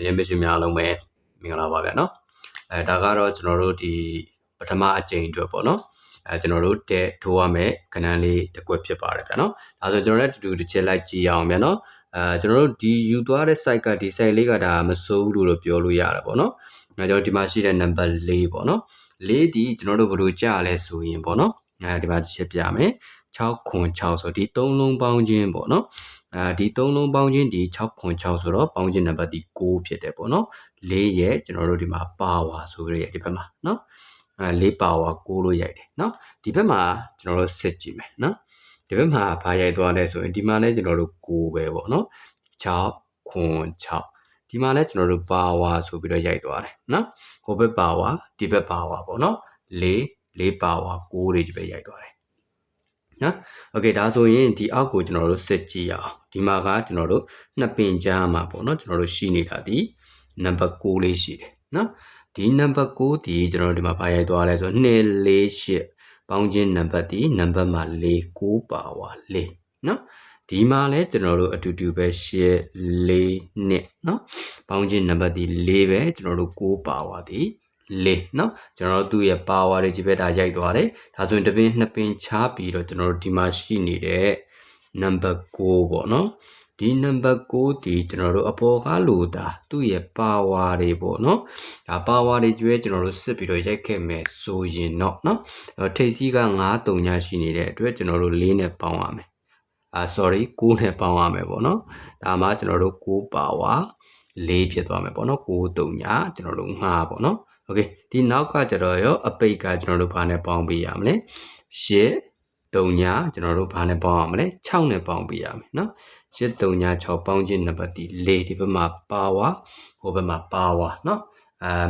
ရင်မစ်ဆွေများလုံးပဲမင်္ဂလာပါဗျာနော်ဒါကတော့ကျွန်တော်တို့ဒီပထမအကြိမ်အတွက်ပေါ့နော်ကျွန်တော်တို့တဲ့ထိုးရမယ်ခဏလေးတစ်ခွက်ဖြစ်ပါတယ်ဗျာနော်ဒါဆိုကျွန်တော်လည်းတူတူတစ်ချက်လိုက်ကြည့်အောင်ဗျာနော်ကျွန်တော်တို့ဒီယူသွားတဲ့ site ကဒီ site လေးကဒါမစိုးဘူးလို့ပြောလို့ရတယ်ပေါ့နော်ကျွန်တော်ဒီမှာရှိတဲ့ number 4ပေါ့နော်4ဒီကျွန်တော်တို့ဘယ်လိုကြားလဲဆိုရင်ပေါ့နော်ဒီမှာတစ်ချက်ပြမယ်606ဆိုဒီ3လုံးပေါင်းခြင်းပေါ့နော်ဒီ3လုံးပေါင်းခြင်းဒီ606ဆိုတော့ပေါင်းခြင်းနံပါတ်ဒီ6ဖြစ်တယ်ပေါ့နော်4ရဲ့ကျွန်တော်တို့ဒီမှာပါဝါဆိုရဲဒီဘက်မှာနော်4ပါဝါ6လို့ရိုက်တယ်နော်ဒီဘက်မှာကျွန်တော်တို့စစ်ကြည့်မယ်နော်ဒီဘက်မှာဘာရိုက်သွားလဲဆိုရင်ဒီမှာလဲကျွန်တော်တို့6ပဲပေါ့နော်6ဒီမှာလဲကျွန်တော်တို့ပါဝါဆိုပြီးတော့ရိုက်သွားတယ်နော်ဟိုဘက်ပါဝါဒီဘက်ပါဝါပေါ့နော်4ပါဝါ6တွေဒီဘက်ရိုက်သွားတယ်နော်โอเคဒါဆိုရင်ဒီအောက်ကိုကျွန်တော်တို့စစ်ကြည့်ရအောင်ဒီမှာကကျွန်တော်တို့နှစ်ပင်ကြားမှာပေါ့နော်ကျွန်တော်တို့ရှိနေတာဒီနံပါတ်6လေးရှိတယ်နော်ဒီနံပါတ်6ဒီကျွန်တော်တို့ဒီမှာဘာရိုက်သွားလဲဆို2 4 8ပေါင်းခြင်းနံပါတ်ဒီနံပါတ်မှာ4 9ပါဝါ4နော်ဒီမှာလဲကျွန်တော်တို့အတူတူပဲ8 4နဲ့နော်ပေါင်းခြင်းနံပါတ်ဒီ4ပဲကျွန်တော်တို့9ပါဝါဒီ4နော်ကျွန်တော်တို့သူ့ရဲ့ပါဝါတွေကြီးပဲဒါရိုက်သွားတယ်ဒါဆိုရင်တစ်ပင်နှစ်ပင်ချားပြီးတော့ကျွန်တော်တို့ဒီမှာရှိနေတဲ့နံပါတ်6ပေါ့နော်ဒီနံပါတ်6ဒီကျွန်တော်တို့အပေါ်ကားလို့ဒါသူ့ရဲ့ပါဝါတွေပေါ့နော်ဒါပါဝါတွေကြီးပဲကျွန်တော်တို့စစ်ပြီးတော့ရိုက်ခဲ့မယ်ဆိုရင်တော့နော်ထိပ်စီးက9 3ညရှိနေတဲ့အတွက်ကျွန်တော်တို့4နဲ့ပေါင်းရမယ်sorry 9နဲ့ပေါင်းရမယ်ပေါ့နော်ဒါမှကျွန်တော်တို့9ပါဝါ4ဖြစ်သွားမယ်ပေါ့နော်9 3ညကျွန်တော်တို့5ပေါ့နော်โอเคဒီနောက်ကကျတော့ရောအပိတ်ကကျွန်တော်တို့ဘာနဲ့ပေါင်းပေးရမလဲ8 3ညကျွန်တော်တို့ဘာနဲ့ပေါင်းရမလဲ6နဲ့ပေါင်းပေးရမယ်เนาะ8 3ည6ပေါင်းခြင်းနံပါတ်4ဒီဘက်မှာပါဝါဟိုဘက်မှာပါဝါเนาะ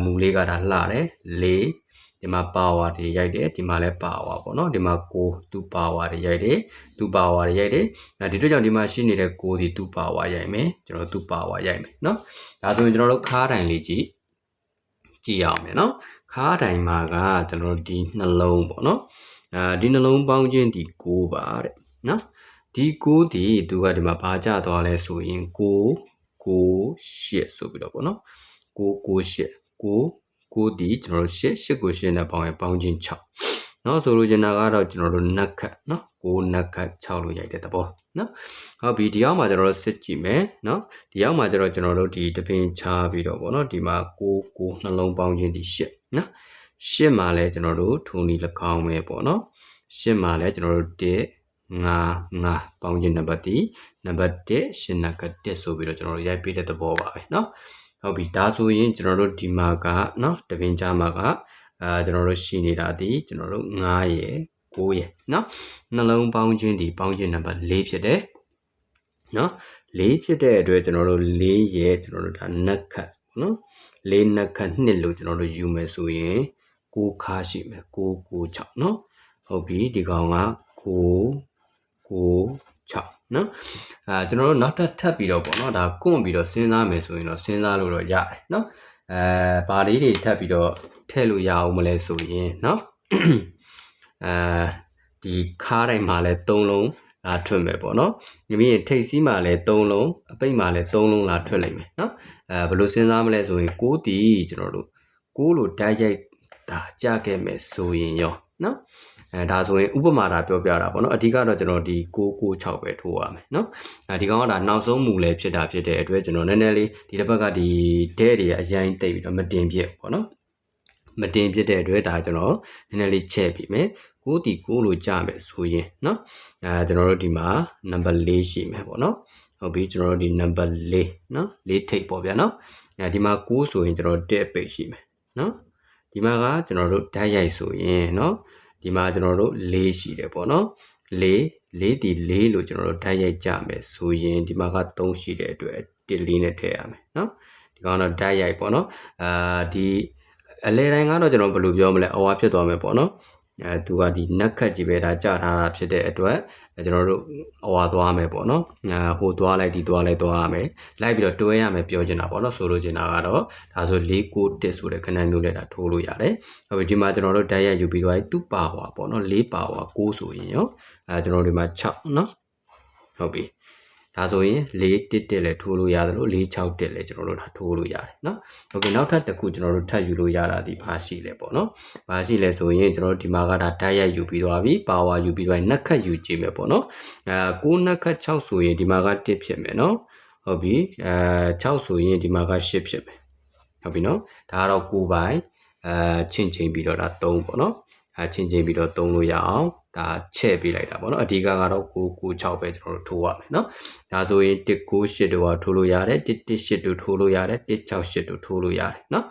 မူလေးကဒါလှတယ်4ဒီမှာပါဝါတွေရိုက်တယ်ဒီမှာလည်းပါဝါပေါ့เนาะဒီမှာ6သူပါဝါတွေရိုက်တယ်သူပါဝါတွေရိုက်တယ်ဒီတို့ကြောင့်ဒီမှာရှိနေတဲ့6ဒီသူပါဝါရိုက်မယ်ကျွန်တော်သူပါဝါရိုက်မယ်เนาะဒါဆိုရင်ကျွန်တော်တို့ခါးတိုင်လေးကြည့်ရအောင်မယ်နော်ခါးတိုင်မှာကကျွန်တော်တို့ဒီနှလုံးပေါ့နော်ဒီနှလုံးပေါင်းခြင်းဒီ6ပါတဲ့နော်ဒီ6ဒီသူကဒီမှာဘာကြသွားလဲဆိုရင်9 9 8ဆိုပြီးတော့ပေါ့နော်9 9 8 9ဒီကျွန်တော်တို့8 8ကို8နဲ့ပေါင်းရင်ပေါင်းခြင်း6နော်ဆိုလိုချင်တာကတော့ကျွန်တော်တို့နက်ခတ်နော်9နက်ခတ်6လို့ရိုက်တဲ့သဘောနော်ဟုတ်ပြီဒီအောက်မှာကျွန်တော်တို့စစ်ကြည့်မယ်နော်ဒီအောက်မှာကျတော့ကျွန်တော်တို့ဒီတပင်ချပြီးတော့ပေါ့နော်ဒီမှာ9နှလုံးပေါင်းခြင်းဒီ8နော်8မှာလဲကျွန်တော်တို့ထုံဒီ၎င်းပဲပေါ့နော်8မှာလဲကျွန်တော်တို့1 5ပေါင်းခြင်းနံပါတ်ဒီနံပါတ်1 8နက်က1ဆိုပြီးတော့ကျွန်တော်တို့ရိုက်ပေးတဲ့သဘောပါပဲနော်ဟုတ်ပြီဒါဆိုရင်ကျွန်တော်တို့ဒီမှာကနော်တပင်ချမှာကကျွန်တော်တို့ရှိနေတာဒီကျွန်တော်တို့9ရယ်9ရယ်နော်နှလုံးပေါင်းခြင်းဒီပေါင်းခြင်းနံပါတ်4ဖြစ်တယ်နော်4ဖြစ်တဲ့အတွက်ကျွန်တော်တို့4ရယ်ကျွန်တော်တို့ဒါနက်ခတ်ပေါ့နော်4နက်ခတ်2လို့ကျွန်တော်တို့ယူမယ်ဆိုရင်9ခါရှိမယ်9 9 6နော်ဟုတ်ပြီဒီကောင်က9 9 6နော်ကျွန်တော်တို့နောက်ထပ်ပြီးတော့ပေါ့နော်ဒါကွန့်ပြီးတော့စဉ်းစားမယ်ဆိုရင်တော့စဉ်းစားလို့တော့ရတယ်နော်ဘာလေးတွေထပ်ပြီးတော့ထည့်လို့ရအောင်မလဲဆိုရင်နော်ဒီခါးတိုင်းမှာလဲ3လုံးလာထွက်မယ်ပေါ့နော်ဒီပြီးရင်ထိပ်စီးမှာလဲ3လုံးအပိတ်မှာလဲ3လုံးလာထွက်လိုက်မယ်နော်ဘယ်လိုစဉ်းစားမလဲဆိုရင်6တီကျွန်တော်တို့6လို့ဓာတ်ရိုက်တာကြခဲ့မယ်ဆိုရင်ရောနော်ဒါဆိုရင်ဥပမာတာပြောပြတာပေါ့နော်အဓိကတော့ကျွန်တော်ဒီ996ပဲထိုးရမယ်နော်ဒီကောင်ကဒါနောက်ဆုံးမူလဲဖြစ်တဲ့အတွက်ကျွန်တော်နည်းနည်းလေးဒီတစ်ဘက်ကဒီဒဲတွေအရင်တိတ်ပြီးတော့မတင်ပြပေါ့နော်မတင်ပြတဲ့အတွက်ဒါကျွန်တော်နည်းနည်းလေးချက်ပြီးမယ်9တီ9လို့ကြမယ်ဆိုရင်เนาะကျွန်တော်တို့ဒီမှာနံပါတ်4ရှိမယ်ပေါ့เนาะဟုတ်ပြီကျွန်တော်တို့ဒီနံပါတ်4เนาะ4ထိပ်ပေါ့ဗျာเนาะဒီမှာ9ဆိုရင်ကျွန်တော်တက်ပိတ်ရှိမယ်เนาะဒီမှာကကျွန်တော်တို့ဓာတ်ရိုက်ဆိုရင်เนาะဒီမှာကျွန်တော်တို့4ရှိတယ်ပေါ့เนาะ4ဒီ4လို့ကျွန်တော်တို့ဓာတ်ရိုက်ကြမယ်ဆိုရင်ဒီမှာက3ရှိတဲ့အတွက်1 4နဲ့ထည့်ရမယ်เนาะဒီကောင်တော့ဓာတ်ရိုက်ပေါ့เนาะဒီအလဲတိုင်းကတော့ကျွန်တော်ဘယ်လိုပြောမလဲအဝါဖြစ်သွားမယ်ပေါ့เนาะသူကဒီနက်ခတ်ကြီးပဲဒါကြာထားတာဖြစ်တဲ့အတွက်ကျွန်တော်တို့အဝါသွားမယ်ပေါ့နော်ဟိုသွားလိုက်ဒီသွားလိုက်သွားရမယ်လိုက်ပြီးတော့တွဲရမယ်ပြောချင်တာပေါ့နော်ဆိုလိုချင်တာကတော့ဒါဆို4 9 1ဆိုတဲ့ခဏမျိုးနဲ့ဒါထိုးလို့ရတယ်ဟုတ်ပြီဒီမှာကျွန်တော်တို့ဓာတ်ရိုက်ယူပြီးတော့သူ့ပါဝါပေါ့နော်4ပါဝါ9ဆိုရင်ရောကျွန်တော်တို့ဒီမှာ6နော်ဟုတ်ပြီဒါ ဒါဆိုရင်411လည်းထိုးလို့ရတယ်လို့461လည်းကျွန်တော်တို့ဒါထိုးလို့ရတယ်เนาะโอเคနောက်ထပ်တစ်ခုကျွန်တော်တို့ထပ်ယူလို့ရတာဒီဘာရှိလဲပေါ့เนาะဘာရှိလဲဆိုရင်ကျွန်တော်တို့ဒီမှာကဒါဓာတ်ရိုက်ယူပြီးသွားပြီပါဝါယူပြီးသွားရင်နှက်ခတ်ယူကြည့်မယ်ပေါ့เนาะ9နှက်ခတ်6ဆိုရင်ဒီမှာက1ဖြစ်မယ်เนาะဟုတ်ပြီ6ဆိုရင်ဒီမှာက8ဖြစ်မယ်ဟုတ်ပြီเนาะဒါကတော့9ပိုင်းချင်းချင်းပြီးတော့ဒါ3ပေါ့เนาะချင်းချင်းပြီးတော့3လို့ရအောင်ဒါချဲ့ပေးလိုက်တာပေါ့နော်အဓိကကတော့996ပဲကျွန်တော်တို့ထိုးရမယ်နော်ဒါဆိုရင်198တို့ကထိုးလို့ရတယ်118တို့ထိုးလို့ရတယ်168တို့ထိုးလို့ရတယ်နော်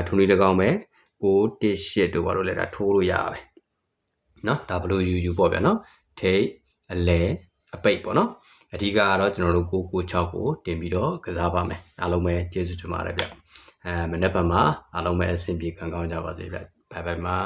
ထိုးနည်း၎င်းပဲ918တို့ကတော့လည်းဒါထိုးလို့ရပါပဲနော်ဒါဘလို့ယူပေါ့ဗျာနော်ထိတ်အလဲအပိတ်ပေါ့နော်အဓိကကတော့ကျွန်တော်တို့996ကိုတင်ပြီးတော့ကစားပါမယ်အားလုံးပဲကျေးဇူးတင်ပါတယ်ဗျမနေ့ကမှအားလုံးပဲအဆင်ပြေခံကောင်းကြပါစေဗျဘိုင်ဘိုင်မှာ